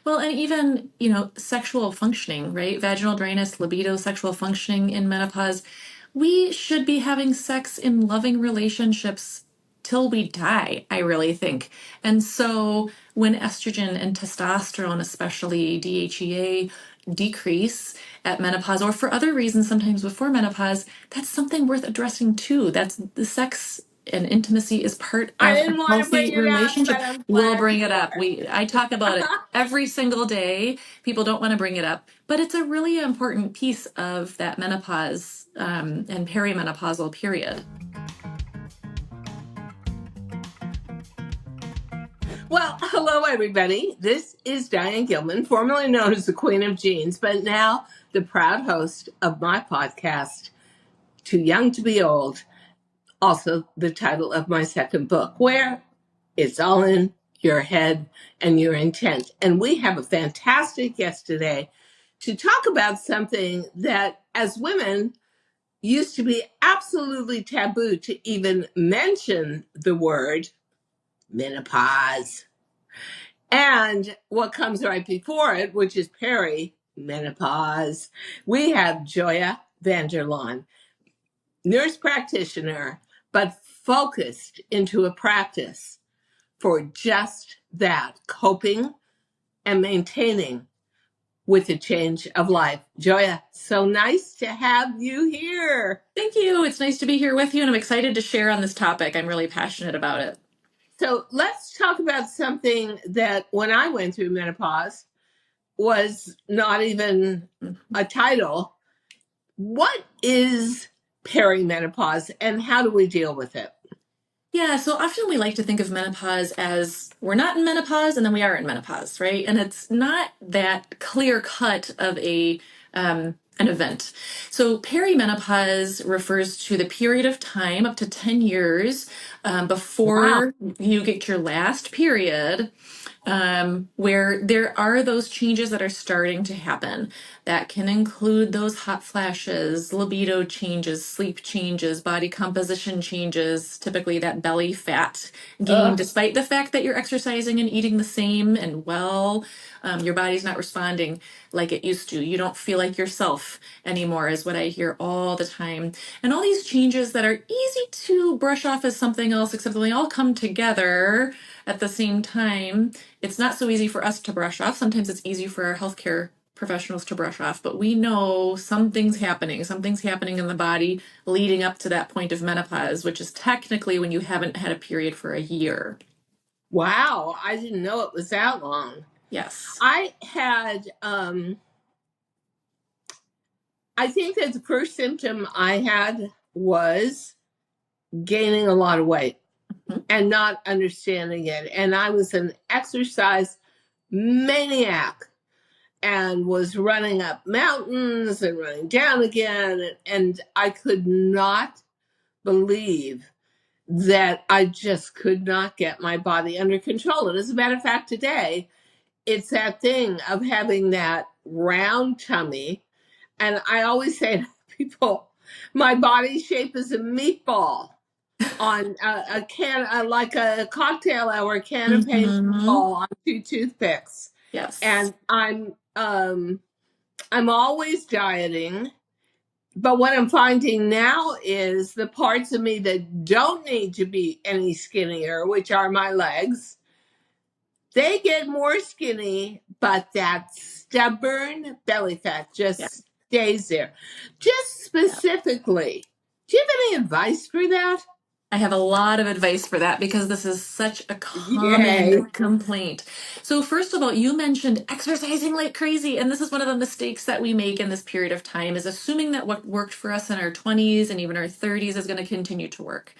Well, and even, sexual functioning, right? Vaginal dryness, libido, sexual functioning in menopause. We should be having sex in loving relationships till we die, I really think. And so when estrogen and testosterone, especially DHEA, decrease at menopause or for other reasons, sometimes before menopause, that's something worth addressing too. That's the sex and intimacy is part I of a didn't want to healthy bring it up, relationship. but I'm We'll glad bring you it up. are. I talk about it every single day. People don't want to bring it up, but it's a really important piece of that menopause and perimenopausal period. Well, hello, everybody. This is Diane Gilman, formerly known as the Queen of Jeans, but now the proud host of my podcast, Too Young to Be Old, also the title of my second book, where it's all in your head and your intent. And we have a fantastic guest today to talk about something that, as women, used to be absolutely taboo to even mention the word menopause. And what comes right before it, which is perimenopause. We have Joya Van Der Laan, nurse practitioner, but focused into a practice for just that, coping and maintaining with the change of life. Joya, so nice to have you here. Thank you. It's nice to be here with you, and I'm excited to share on this topic. I'm really passionate about it. So let's talk about something that when I went through menopause was not even a title. What is perimenopause and how do we deal with it? Yeah, so often we like to think of menopause as we're not in menopause and then we are in menopause, right? And it's not that clear cut of an event. So perimenopause refers to the period of time up to 10 years Wow. before you get your last period, where there are those changes that are starting to happen. That can include those hot flashes, libido changes, sleep changes, body composition changes, typically that belly fat gain, Ugh. despite the fact that you're exercising and eating the same and well, your body's not responding like it used to. You don't feel like yourself anymore, is what I hear all the time. And all these changes that are easy to brush off as something else, except when they all come together at the same time, it's not so easy for us to brush off. Sometimes it's easy for our healthcare professionals to brush off, but we know something's happening in the body leading up to that point of menopause, which is technically when you haven't had a period for a year. Wow. I didn't know it was that long. Yes. I had, I think that the first symptom I had was gaining a lot of weight and not understanding it. And I was an exercise maniac and was running up mountains and running down again. And I could not believe that I just could not get my body under control. And as a matter of fact, today, it's that thing of having that round tummy. And I always say to people, my body shape is a meatball on a can, like a cocktail hour can of paint Mm-hmm. meatball on two toothpicks. Yes. And I'm always dieting. But what I'm finding now is the parts of me that don't need to be any skinnier, which are my legs, they get more skinny, but that stubborn belly fat Yeah. just stays there. Just Yeah. specifically, do you have any advice for that? I have a lot of advice for that because this is such a Yay. common complaint. So, first of all, you mentioned exercising like crazy, and this is one of the mistakes that we make in this period of time is assuming that what worked for us in our 20s and even our 30s is going to continue to work.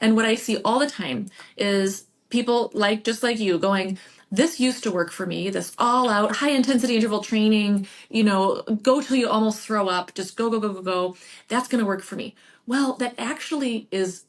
And what I see all the time is people like just like you going, this used to work for me, this all out high intensity interval training, go till you almost throw up, just go, go, go, go, go. That's going to work for me. Well, that actually is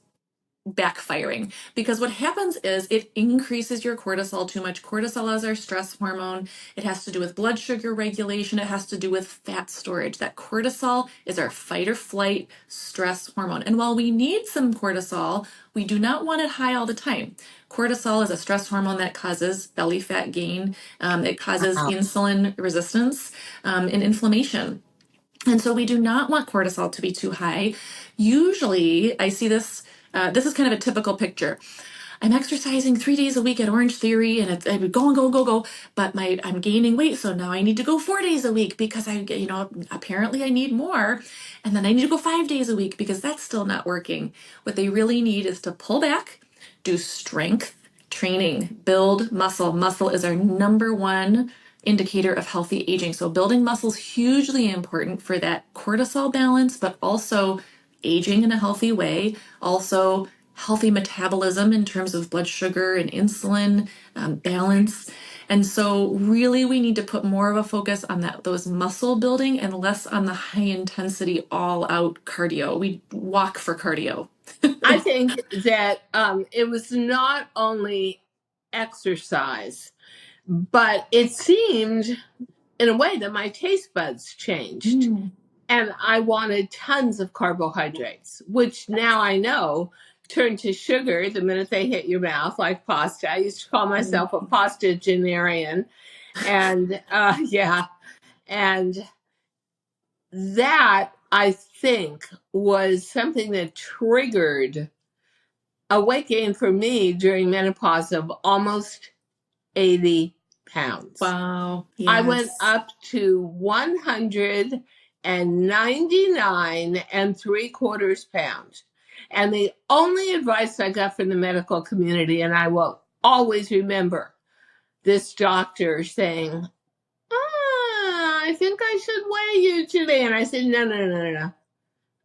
backfiring, because what happens is it increases your cortisol too much. Cortisol is our stress hormone. It has to do with blood sugar regulation. It has to do with fat storage. That cortisol is our fight or flight stress hormone. And while we need some cortisol, we do not want it high all the time. Cortisol is a stress hormone that causes belly fat gain. It causes Wow. insulin resistance and inflammation. And so we do not want cortisol to be too high. Usually, I see this. This is kind of a typical picture. I'm exercising 3 days a week at Orange Theory, and I'm going, go. But I'm gaining weight, so now I need to go 4 days a week because apparently I need more, and then I need to go 5 days a week because that's still not working. What they really need is to pull back, do strength training, build muscle. Muscle is our number one indicator of healthy aging. So building muscle is hugely important for that cortisol balance, but also aging in a healthy way, also healthy metabolism in terms of blood sugar and insulin balance. And so really we need to put more of a focus on those muscle building and less on the high intensity all out cardio. We walk for cardio. I think that it was not only exercise, but it seemed in a way that my taste buds changed. Mm. And I wanted tons of carbohydrates, which now I know turn to sugar the minute they hit your mouth, like pasta. I used to call myself a pasta genarian. And yeah, and that I think was something that triggered a weight gain for me during menopause of almost 80 pounds. Wow. I went Yes. up to 199.75 pounds. And the only advice I got from the medical community, and I will always remember this doctor saying, I think I should weigh you today. And I said, no.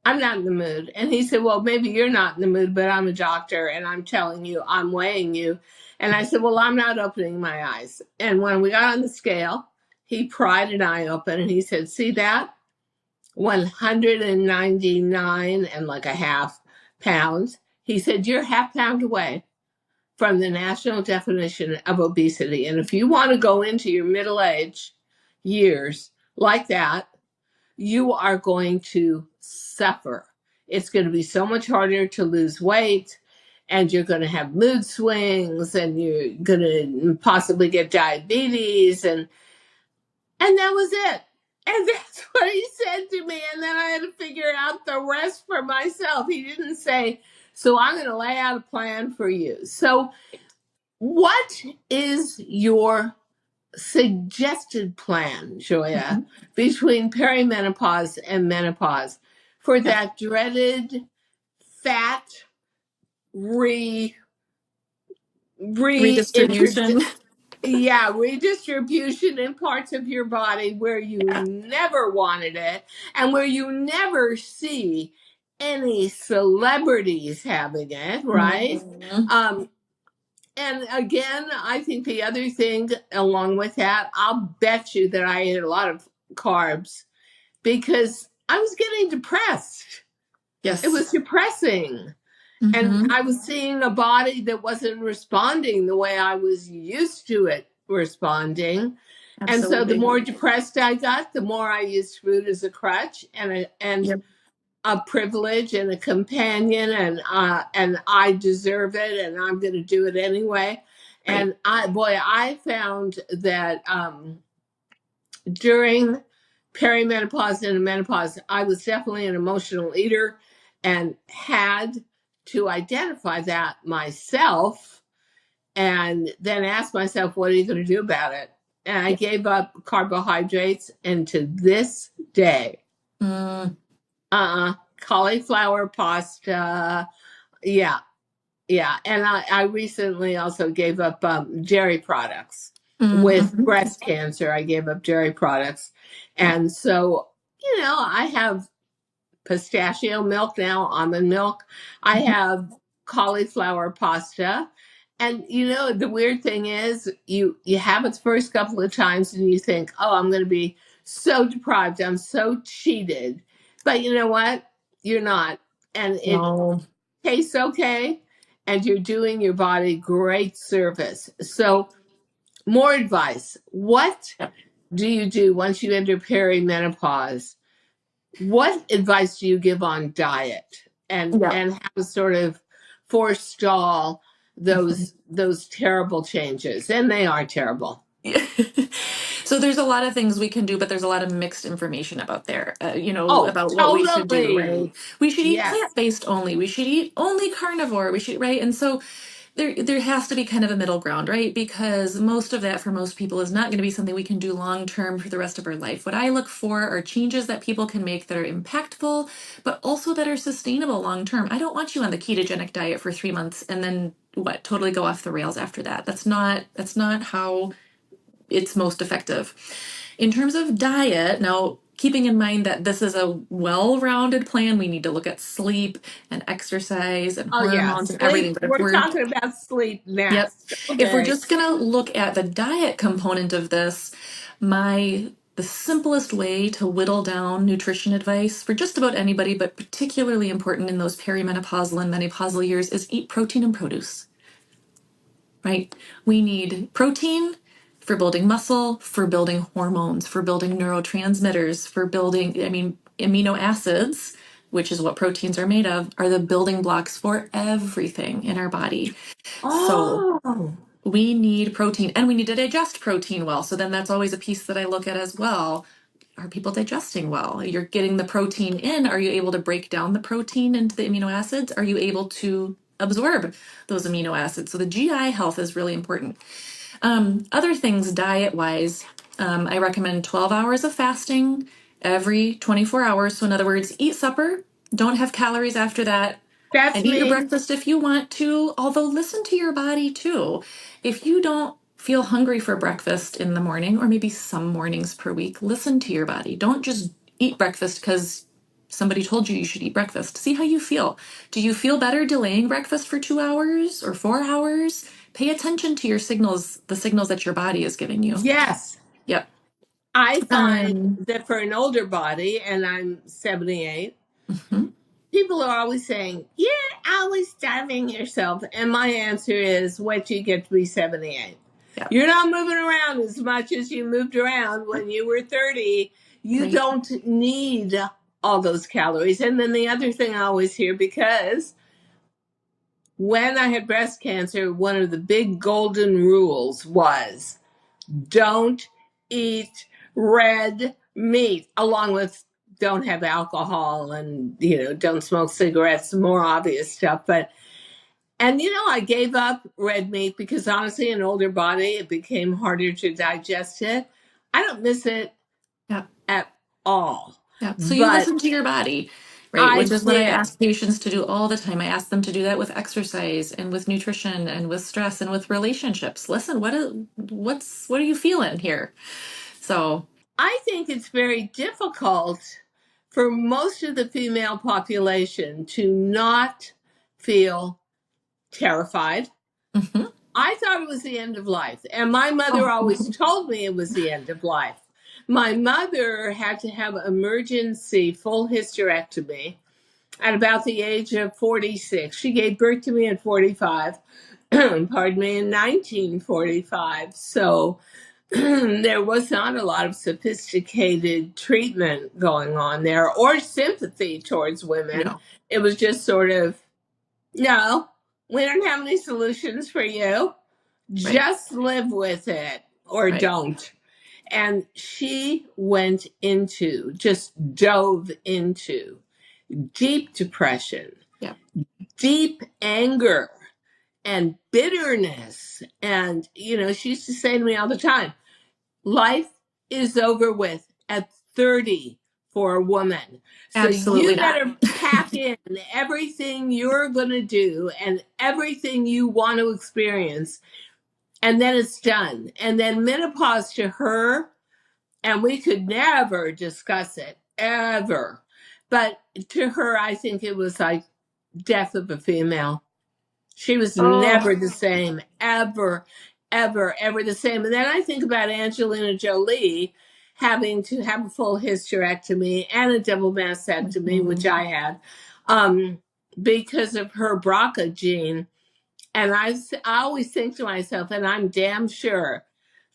I'm not in the mood. And he said, well, maybe you're not in the mood, but I'm a doctor and I'm telling you, I'm weighing you. And I said, well, I'm not opening my eyes. And when we got on the scale, he pried an eye open and he said, see that? 199 and like a half pounds. He said, you're half pound away from the national definition of obesity. And if you want to go into your middle age years like that, you are going to suffer. It's going to be so much harder to lose weight, and you're going to have mood swings, and you're going to possibly get diabetes, and that was it. And that's what he said to me, and then I had to figure out the rest for myself. He didn't say, so I'm going to lay out a plan for you. So what is your suggested plan, Joya, Mhm. between perimenopause and menopause for Yep. that dreaded fat re Redistribution. redistribution in parts of your body where you Yeah. never wanted it and where you never see any celebrities having it, right? Mhm. Um, And again, I think the other thing along with that, I'll bet you that I ate a lot of carbs because I was getting depressed. It Yes. was depressing. And Hmm. I was seeing a body that wasn't responding the way I was used to it responding. And so the Absolutely. more depressed I got, the more I used food as a crutch and Yep. a privilege and a companion, and I deserve it and I'm going to do it anyway. Right. And I found that during perimenopause and menopause, I was definitely an emotional eater and had to identify that myself and then ask myself, what are you going to do about it? And I Yeah. gave up carbohydrates, and to this day, Mm. cauliflower pasta. Yeah, yeah. And I recently also gave up dairy products with Mm-hmm. breast cancer. I gave up dairy products. Yeah. And so, I have pistachio milk now, almond milk. I Mhm. have cauliflower pasta. And the weird thing is you have it the first couple of times and you think, oh, I'm going to be so deprived. I'm so cheated. But you know what? You're not. And it No. tastes okay. and you're doing your body great service. So, more advice. What Yep. do you do once you enter perimenopause? What advice do you give on diet Yep. and how to sort of forestall those terrible changes? And they are terrible. So there's a lot of things we can do, but there's a lot of mixed information about there, Oh, about what we should do, right? totally. We should eat Yes. plant-based only. We should eat only carnivore. We should, right? And so there has to be kind of a middle ground, right? Because most of that for most people is not going to be something we can do long term for the rest of our life. What I look for are changes that people can make that are impactful, but also that are sustainable long term. I don't want you on the ketogenic diet for 3 months and then what, totally go off the rails after that. That's not how it's most effective. In terms of diet, now keeping in mind that this is a well-rounded plan, we need to look at sleep and exercise and Oh, yeah. hormones and everything. Sleep. But if We're we're talking about sleep Yep. next. If we're Okay. just gonna look at the diet component of this, the simplest way to whittle down nutrition advice for just about anybody, but particularly important in those perimenopausal and menopausal years, is eat protein and produce, right? We need protein for building muscle, for building hormones, for building neurotransmitters, for building, amino acids, which is what proteins are made of, are the building blocks for everything in our body. So Oh, we need protein and we need to digest protein well. So then that's always a piece that I look at as well. Are people digesting well? You're getting the protein in. Are you able to break down the protein into the amino acids? Are you able to absorb those amino acids? So the GI health is really important. Other things diet wise, I recommend 12 hours of fasting every 24 hours. So, in other words, eat supper, don't have calories after that, that's and eat your me. breakfast if you want to. Although, listen to your body too. If you don't feel hungry for breakfast in the morning, or maybe some mornings per week, listen to your body. Don't just eat breakfast because somebody told you should eat breakfast. See how you feel. Do you feel better delaying breakfast for 2 hours or 4 hours? Pay attention to your signals, the signals that your body is giving you. Yes. Yep. I find Um, that for an older body, and I'm 78, mhm. people are always saying, you're always starving yourself. And my answer is, wait till you get to be 78. Yep. You're not moving around as much as you moved around when you were 30. You Right. don't need all those calories. And then the other thing I always hear, because when I had breast cancer, one of the big golden rules was don't eat red meat, along with don't have alcohol and, don't smoke cigarettes, more obvious stuff. And I gave up red meat because honestly, an older body, it became harder to digest it. I don't miss it Yep. at all. Yep. So you But listen to your body, right? I Which is what I did. ask patients to do all the time. I ask them to do that with exercise and with nutrition and with stress and with relationships. Listen, what are you feeling here? So, I think it's very difficult for most of the female population to not feel terrified. mhm. I thought it was the end of life. And my mother Oh, always told me it was the end of life. My mother had to have emergency full hysterectomy at about the age of 46. She gave birth to me at 45, pardon me, in 1945. So there was not a lot of sophisticated treatment going on there or sympathy towards women. no, It was just sort of, no, we don't have any solutions for you. right, Just live with it or right. don't. And she just dove into deep depression, Yeah, deep anger, and bitterness. And, she used to say to me all the time, life is over with at 30 for a woman. So absolutely you not. better pack in everything you're going to do and everything you want to experience. And then it's done. And then menopause to her, and we could never discuss it ever. But to her, I think it was like death of a female. She was Oh, never the same, ever, ever, ever the same. And then I think about Angelina Jolie having to have a full hysterectomy and a double mastectomy, which mhm. I had, because of her BRCA gene. And I always think to myself, and I'm damn sure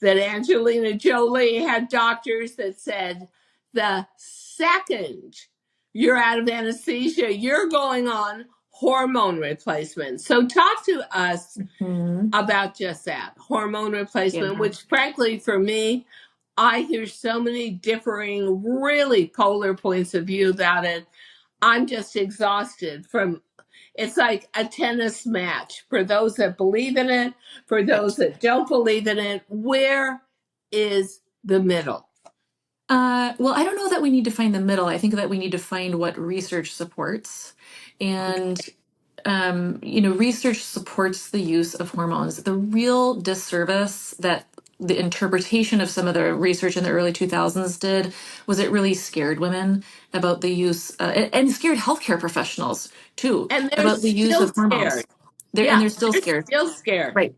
that Angelina Jolie had doctors that said the second you're out of anesthesia, you're going on hormone replacement. So talk to us Mhm. about just that hormone replacement, Yeah. which frankly for me, I hear so many differing, really polar points of view about it. I'm just exhausted from it's like a tennis match for those that believe in it, for Yep. those that don't believe in it. Where is the middle? Well, I don't know that we need to find the middle. I think that we need to find what research supports. And research supports the use of hormones. The real disservice that the interpretation of some of the research in the early 2000s did was it really scared women about the use and scared healthcare professionals too And they're about the use still of scared. hormones. And Yeah, they're still they're scared. still scared. Right.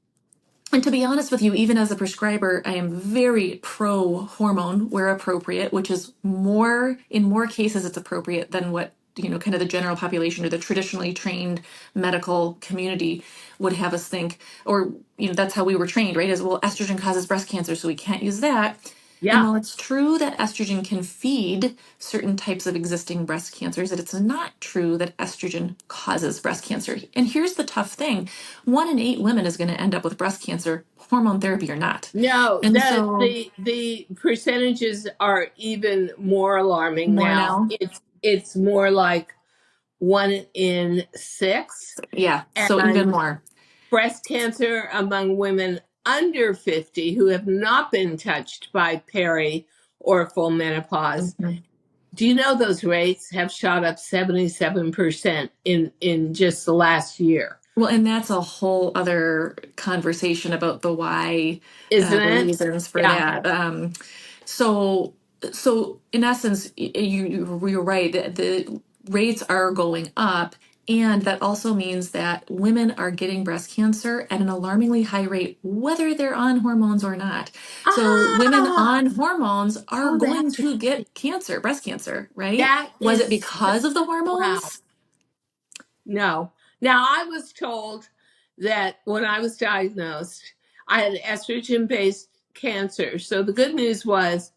And to be honest with you, even as a prescriber, I am very pro hormone where appropriate, which is in more cases, it's appropriate than what, kind of the general population or the traditionally trained medical community would have us think. Or, that's how we were trained, right? As well, estrogen causes breast cancer, so we can't use that. And Yeah. while it's true that estrogen can feed certain types of existing breast cancers, that it's not true that estrogen causes breast cancer. And here's the tough thing: 1 in 8 women is going to end up with breast cancer, hormone therapy or not. No, And so the percentages are even more alarming more now. now. It's more like 1 in 6. Yeah, so even And more. breast cancer among women under 50 who have not been touched by peri or full menopause. Mhm. Do you know those rates have shot up 77% in just the last year? Well, and that's a whole other conversation about the why, Isn't the it? reasons for Yeah. that. So, so in essence, you're right. The rates are going up, and that also means that women are getting breast cancer at an alarmingly high rate, whether they're on hormones or not. So, women Ah, on hormones are oh, going that's to right. get cancer, breast cancer, right? That Was it is because of the wow. hormones? No. Now, I was told that when I was diagnosed, I had estrogen based cancer. So the good news was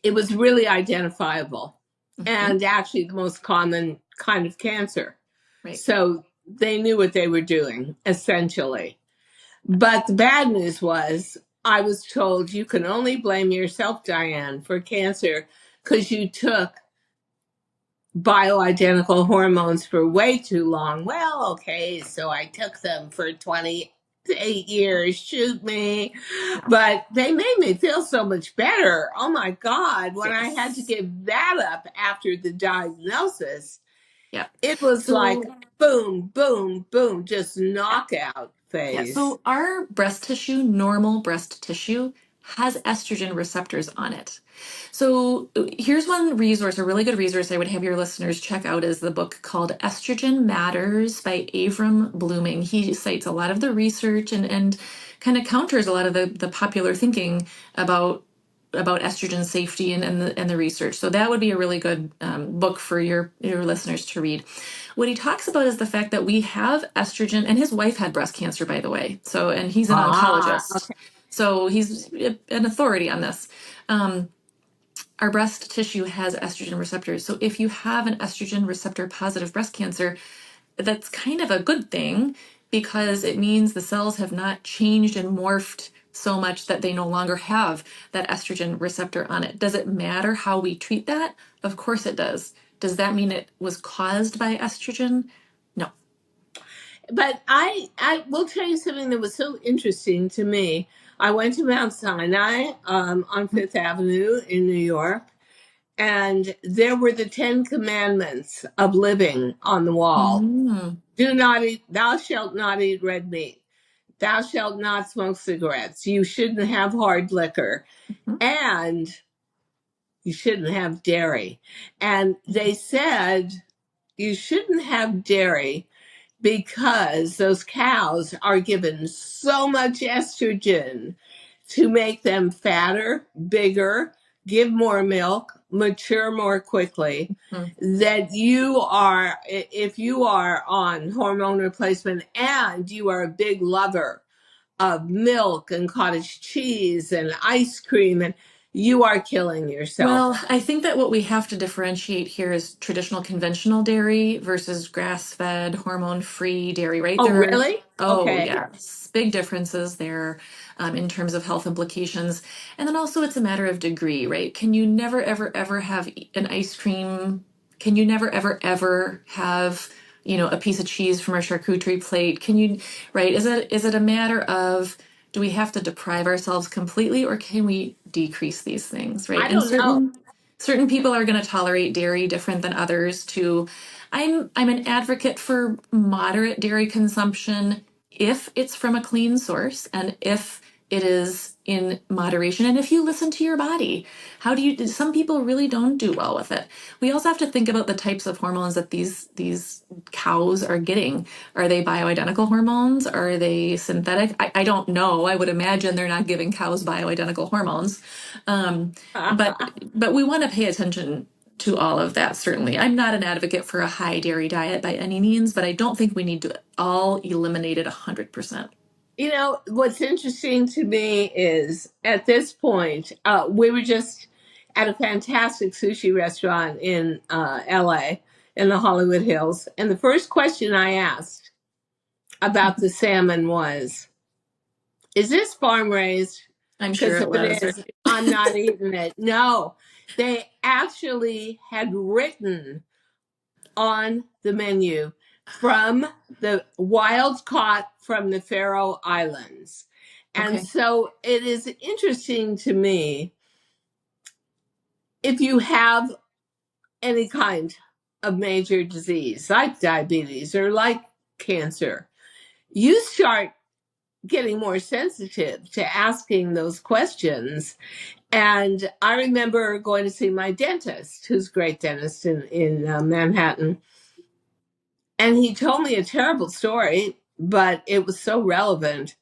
it was really identifiable Mhm. and actually the most common kind of cancer. Right. So they knew what they were doing, essentially. But the bad news was I was told you can only blame yourself, Diane, for cancer because you took bioidentical hormones for way too long. Well, okay, so I took them for 28 years, shoot me. Yeah. But they made me feel so much better. Oh my God, when I had to Yes. give that up after the diagnosis, Yeah. it was like So boom, boom, boom, just yeah. knockout Yeah, phase. so our breast tissue, normal breast tissue, has estrogen receptors on it. So here's one resource, a really good resource I would have your listeners check out is the book called Estrogen Matters by Avram Blooming. He cites a lot of the research and kind of counters a lot of the popular thinking about estrogen safety and the research. So that would be a really good book for your listeners to read. What he talks about is the fact that we have estrogen, and his wife had breast cancer, by the way. So, and he's an Ah, oncologist. okay. So he's an authority on this. Um, our breast tissue has estrogen receptors. So if you have an estrogen receptor positive breast cancer, that's kind of a good thing because it means the cells have not changed and morphed so much that they no longer have that estrogen receptor on it. Does it matter how we treat that? Of course it does. Does that mean it was caused by estrogen? No. But I will tell you something that was so interesting to me. I went to Mount Sinai on Fifth Avenue in New York, and there were the 10 Commandments of living on the wall. Mm. Do not eat, thou shalt not eat red meat. Thou shalt not smoke cigarettes. You shouldn't have hard liquor. Mhm. And you shouldn't have dairy. And they said you shouldn't have dairy because those cows are given so much estrogen to make them fatter, bigger, give more milk, mature more quickly, Mm. that if you are on hormone replacement and you are a big lover of milk and cottage cheese and ice cream, and you are killing yourself. Well, I think that what we have to differentiate here is traditional conventional dairy versus grass-fed, hormone-free dairy, right? Oh, There are, really? oh, Okay. yes, big differences there in terms of health implications. And then also it's a matter of degree, right? Can you never, ever, ever have an ice cream? Can you never, ever, ever have, a piece of cheese from a charcuterie plate? Can you, right? Is it a matter of do we have to deprive ourselves completely or can we decrease these things, right? I And don't know. certain people are going to tolerate dairy different than others too. I'm an advocate for moderate dairy consumption if it's from a clean source and if it is in moderation and if you listen to your body. Some people really don't do well with it. We also have to think about the types of hormones that these cows are getting. Are they bioidentical hormones? Are they synthetic? I don't know. I would imagine they're not giving cows bioidentical hormones. Um, but but we want to pay attention to all of that, certainly. I'm not an advocate for a high dairy diet by any means, but I don't think we need to all eliminate it 100%. What's interesting to me is at this point, we were just at a fantastic sushi restaurant in LA, in the Hollywood Hills. And the first question I asked about the salmon was, is this farm raised? I'm Because sure if it it was. is, I'm not eating it. No, they actually had written on the menu from the wild caught from the Faroe Islands. And Okay. so it is interesting to me, if you have any kind of major disease like diabetes or like cancer, you start getting more sensitive to asking those questions. And I remember going to see my dentist, who's a great dentist in Manhattan. And he told me a terrible story, but it was so relevant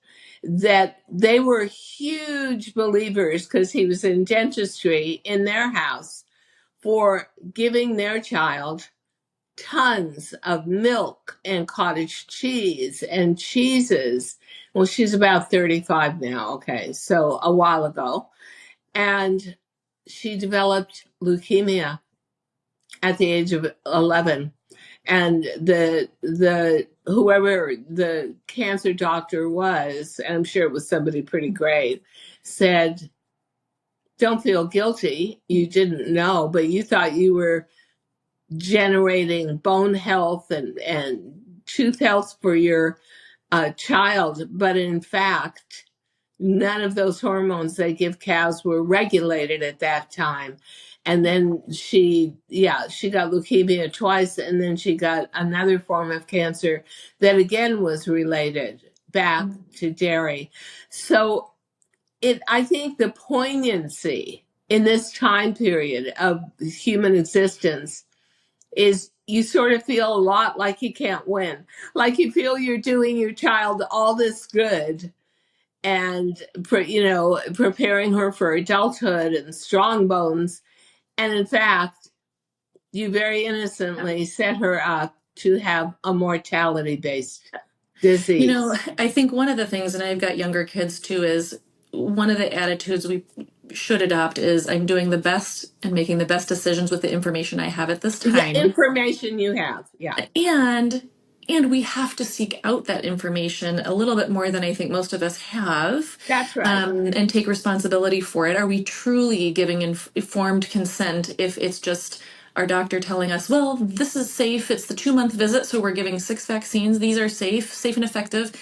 that they were huge believers because he was in dentistry in their house for giving their child tons of milk and cottage cheese and cheeses. Well, she's about 35 now. Okay. So a while ago. And she developed leukemia at the age of 11. And the whoever the cancer doctor was, and I'm sure it was somebody pretty great, said, don't feel guilty. You didn't know, but you thought you were generating bone health and tooth health for your child. But in fact, none of those hormones they give cows were regulated at that time. And then she got leukemia twice, and then she got another form of cancer that again was related back to dairy. So I think the poignancy in this time period of human existence is you sort of feel a lot like you can't win. Like you feel you're doing your child all this good and preparing her for adulthood and strong bones, and in fact you very innocently set her up to have a mortality based disease. I think one of the things, and I've got younger kids too, is one of the attitudes we should adopt is I'm doing the best and making the best decisions with the information I have at this Yeah, time. information you have. Yeah, And we have to seek out that information a little bit more than I think most of us have, that's right. and take responsibility for it. Are we truly giving informed consent if it's just our doctor telling us, well, this is safe, it's the 2-month visit, so we're giving 6 vaccines, these are safe and effective.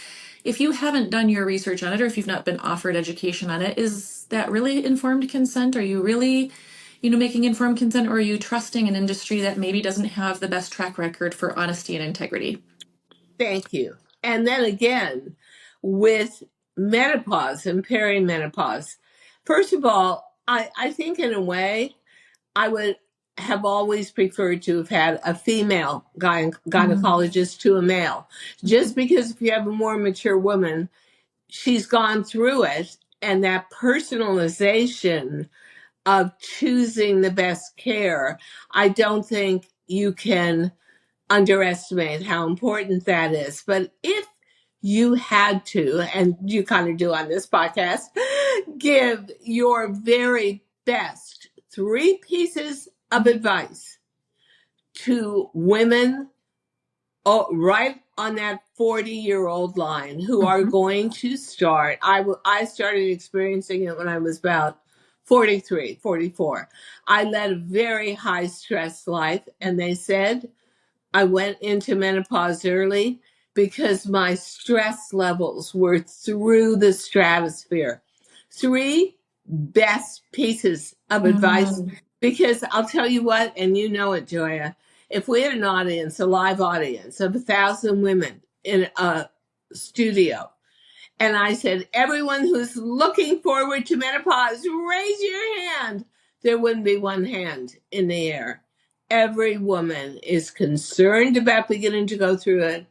If you haven't done your research on it or if you've not been offered education on it, is that really informed consent? Are you really making informed consent, or are you trusting an industry that maybe doesn't have the best track record for honesty and integrity? Thank you. And then again, with menopause and perimenopause, first of all, I think in a way I would have always preferred to have had a female Mm. gynecologist to a male, just because if you have a more mature woman, she's gone through it, and that personalization of choosing the best care, I don't think you can underestimate how important that is. But if you had to, and you kind of do on this podcast, give your very best three pieces of advice to women right on that 40-year-old line who are Mhm. going to start. I started experiencing it when I was about 43, 44. I led a very high stress life, and they said I went into menopause early because my stress levels were through the stratosphere. Three best pieces of advice, Mhm. because I'll tell you what, and you know it, Joya, if we had an audience, a live audience of 1,000 women in a studio, and I said, everyone who's looking forward to menopause, raise your hand. There wouldn't be one hand in the air. Every woman is concerned about beginning to go through it,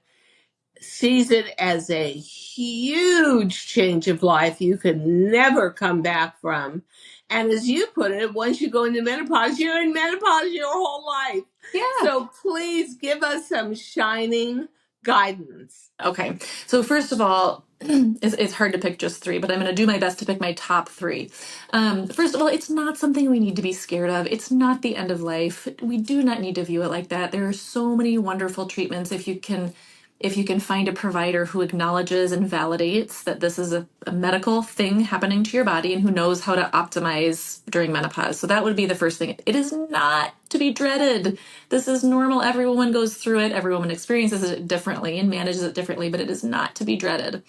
sees it as a huge change of life you can never come back from. And as you put it, once you go into menopause, you're in menopause your whole life. Yeah. So please give us some shining guidance. Okay. So first of all, it's hard to pick just three, but I'm going to do my best to pick my top three. First of all, it's not something we need to be scared of. It's not the end of life. We do not need to view it like that. There are so many wonderful treatments if you can find a provider who acknowledges and validates that this is a medical thing happening to your body and who knows how to optimize during menopause. So that would be the first thing. It is not to be dreaded. This is normal. Every woman goes through it. Every woman experiences it differently and manages it differently, but it is not to be dreaded.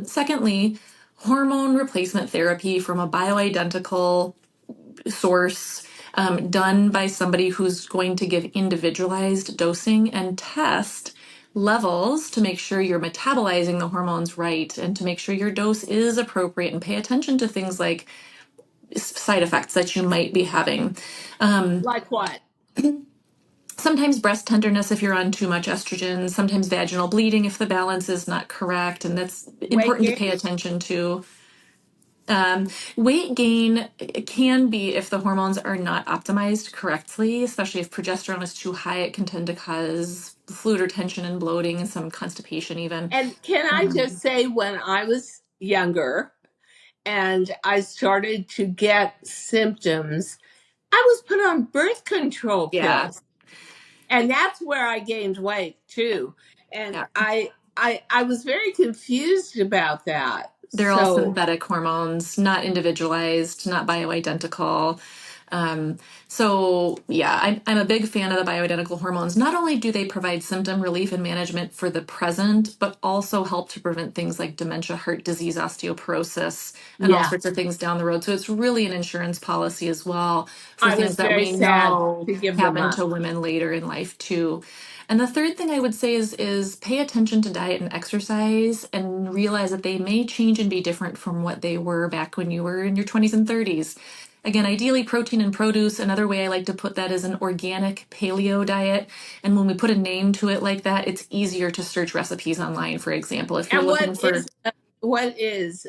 Secondly, hormone replacement therapy from a bioidentical source, done by somebody who's going to give individualized dosing and test levels to make sure you're metabolizing the hormones right and to make sure your dose is appropriate and pay attention to things like side effects that you might be having. Like what? Sometimes breast tenderness if you're on too much estrogen, sometimes vaginal bleeding if the balance is not correct, and that's Weight important to gain? pay attention to. Weight gain can be if the hormones are not optimized correctly, especially if progesterone is too high, it can tend to cause fluid retention and bloating and some constipation even. And can I just say, when I was younger and I started to get symptoms, I was put on birth control Yeah, pills. And that's where I gained weight too. And yeah. I was very confused about that. They're all So synthetic hormones, not individualized, not bioidentical. Um, so yeah, I'm a big fan of the bioidentical hormones. Not only do they provide symptom relief and management for the present, but also help to prevent things like dementia, heart disease, osteoporosis, and all yeah, sorts of things down the road. So it's really an insurance policy as well for I things was that very we sad know to give them happen up. to women later in life too. And the third thing I would say is pay attention to diet and exercise and realize that they may change and be different from what they were back when you were in your 20s and 30s. Again, ideally protein and produce. Another way I like to put that is an organic paleo diet. And when we put a name to it like that, it's easier to search recipes online, for example. If you're And looking for what is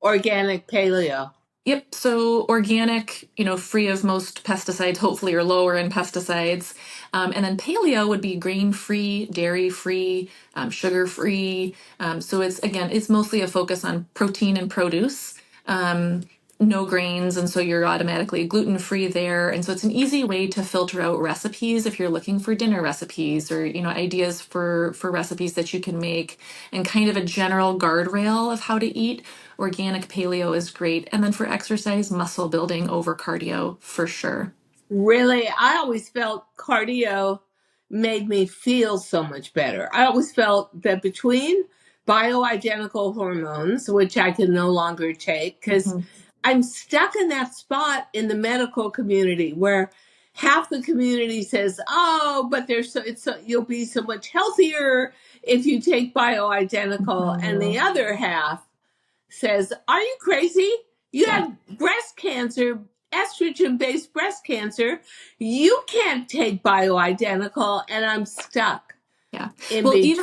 organic paleo? Yep. So organic, free of most pesticides, hopefully, or lower in pesticides. And then paleo would be grain free, dairy free, sugar free. So it's mostly a focus on protein and produce. Um, no grains, and so you're automatically gluten free there. And so it's an easy way to filter out recipes if you're looking for dinner recipes or ideas for recipes that you can make, and kind of a general guardrail of how to eat. Organic paleo is great. And then for exercise, muscle building over cardio for sure. Really, I always felt cardio made me feel so much better. I always felt that between bioidentical hormones, which I can no longer take because hmm I'm stuck in that spot in the medical community where half the community says, "Oh, but you'll be so much healthier if you take bioidentical," and the hmm other half says, "Are you crazy? You Yeah. have breast cancer, estrogen based breast cancer. You can't take bioidentical." And I'm stuck. Yeah. in Well, between.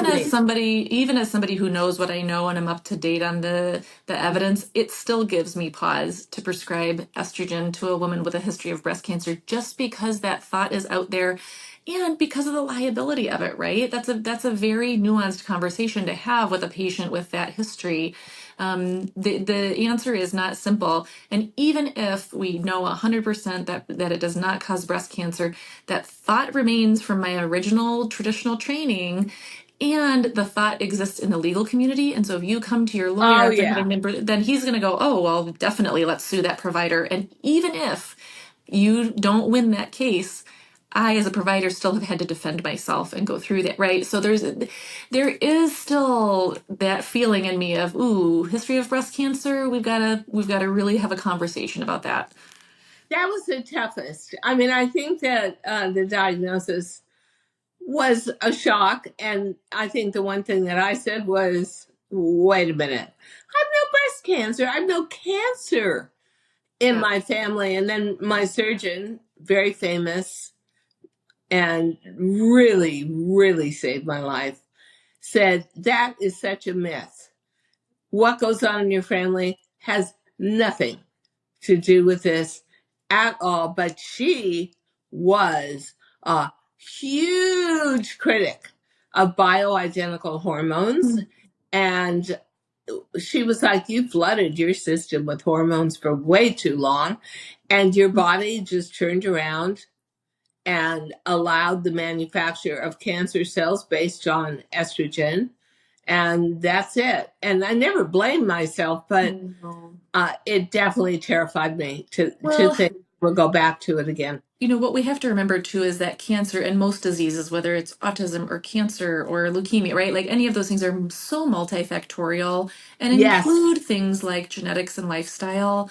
even as somebody who knows what I know and I'm up to date on the evidence, it still gives me pause to prescribe estrogen to a woman with a history of breast cancer just because that thought is out there and because of the liability of it, right? That's a very nuanced conversation to have with a patient with that history. The answer is not simple. And even if we know 100% that it does not cause breast cancer, that thought remains from my original traditional training. And the thought exists in the legal community. And so if you come to your lawyer Oh, after yeah. having been, then he's going to go, oh, well, definitely let's sue that provider. And even if you don't win that case, I, as a provider, still have had to defend myself and go through that, right? So there is still that feeling in me of, ooh, history of breast cancer. We've got to really have a conversation about that. That was the toughest. I mean, I think that the diagnosis was a shock. And I think the one thing that I said was, wait a minute, I have no breast cancer. I have no cancer in Yeah. my family. And then my surgeon, very famous and really, really saved my life, said, that is such a myth. What goes on in your family has nothing to do with this at all. But she was a huge critic of bioidentical hormones. Mm. And she was like, you flooded your system with hormones for way too long. And your body just turned around and allowed the manufacture of cancer cells based on estrogen. And that's it. And I never blamed myself, but No. it definitely terrified me to Well, think we'll go back to it again. what we have to remember too is that cancer and most diseases, whether it's autism or cancer or leukemia, right? Like any of those things are so multifactorial and Yes. include things like genetics and lifestyle.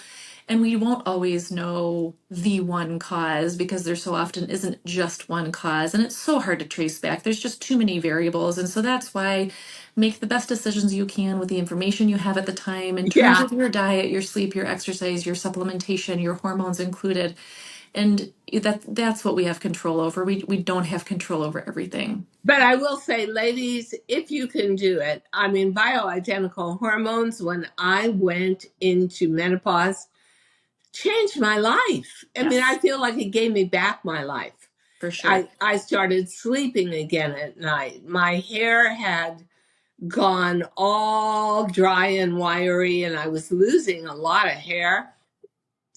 And we won't always know the one cause because there so often isn't just one cause. And it's so hard to trace back. There's just too many variables. And so that's why make the best decisions you can with the information you have at the time in terms Yeah. of your diet, your sleep, your exercise, your supplementation, your hormones included. And that's what we have control over. We don't have control over everything. But I will say, ladies, if you can do it, I mean, bioidentical hormones, when I went into menopause, changed my life. I mean, I Yes, feel like it gave me back my life. for sure. I started sleeping again at night. My hair had gone all dry and wiry, and I was losing a lot of hair.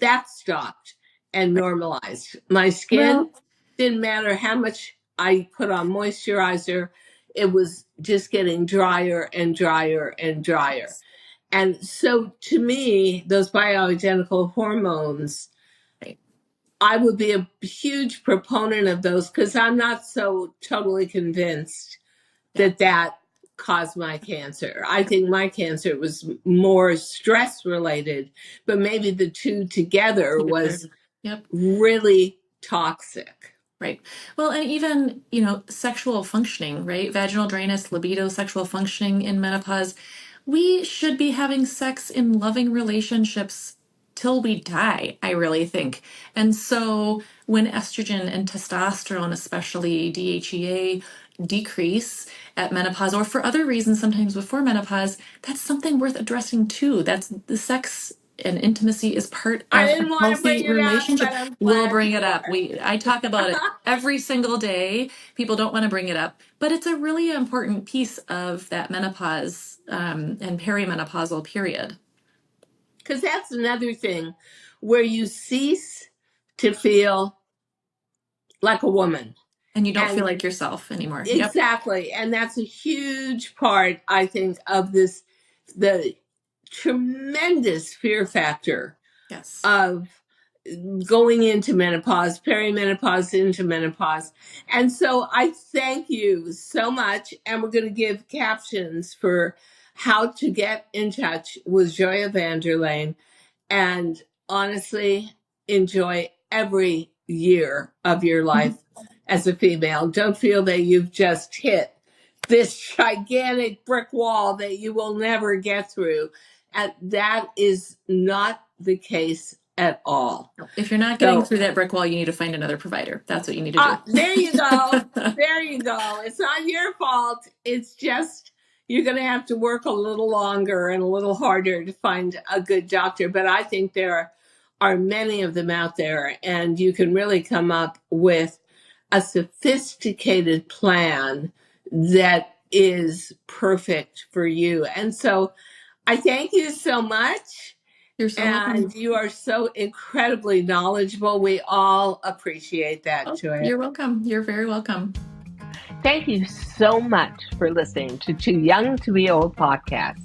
That stopped and Right. normalized. My skin Well, didn't matter how much I put on moisturizer, it was just getting drier and drier and drier. yes, And so to me, those bioidentical hormones, right. I would be a huge proponent of those because I'm not so totally convinced Yeah, that caused my cancer. I think my cancer was more stress related, but maybe the two together together. was Yep. really toxic. Right. Well, and even, sexual functioning, right? Vaginal dryness, libido, sexual functioning in menopause. We should be having sex in loving relationships till we die, I really think. And so when estrogen and testosterone, especially DHEA, decrease at menopause or for other reasons, sometimes before menopause, that's something worth addressing too. That's the sex and intimacy is part I of a didn't want to bring healthy it up, relationship. but I'm We'll glad bring it you up. are. I talk about it every single day. People don't want to bring it up, but it's a really important piece of that menopause and perimenopausal period. Because that's another thing where you cease to feel like a woman. And you don't feel And like yourself anymore. Yep. exactly. And that's a huge part, I think, of this, the tremendous fear factor Yes. of going into menopause, perimenopause into menopause. And so I thank you so much. And we're going to give captions for how to get in touch with Joya Van Der Laan. And honestly, enjoy every year of your life as a female. Don't feel that you've just hit this gigantic brick wall that you will never get through. And that is not the case at all. If you're not getting So through that brick wall, you need to find another provider. That's what you need to do. there you go. There you go. It's not your fault. It's just you're going to have to work a little longer and a little harder to find a good doctor. But I think there are many of them out there, and you can really come up with a sophisticated plan that is perfect for you. And so I thank you so much. You're so welcome. And you are so incredibly knowledgeable. We all appreciate that, Joya. You're welcome. You're very welcome. Thank you so much for listening to Too Young to Be Old podcast.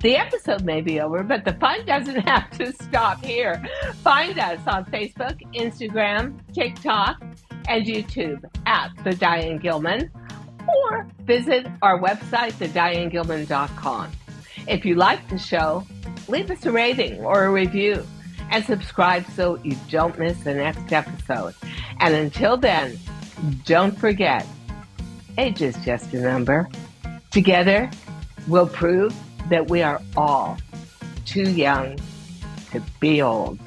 The episode may be over, but the fun doesn't have to stop here. Find us on Facebook, Instagram, TikTok, and YouTube at The Diane Gilman, or visit our website, thedianegilman.com. If you like the show, leave us a rating or a review and subscribe so you don't miss the next episode. And until then, don't forget, age is just a number. Together, we'll prove that we are all too young to be old.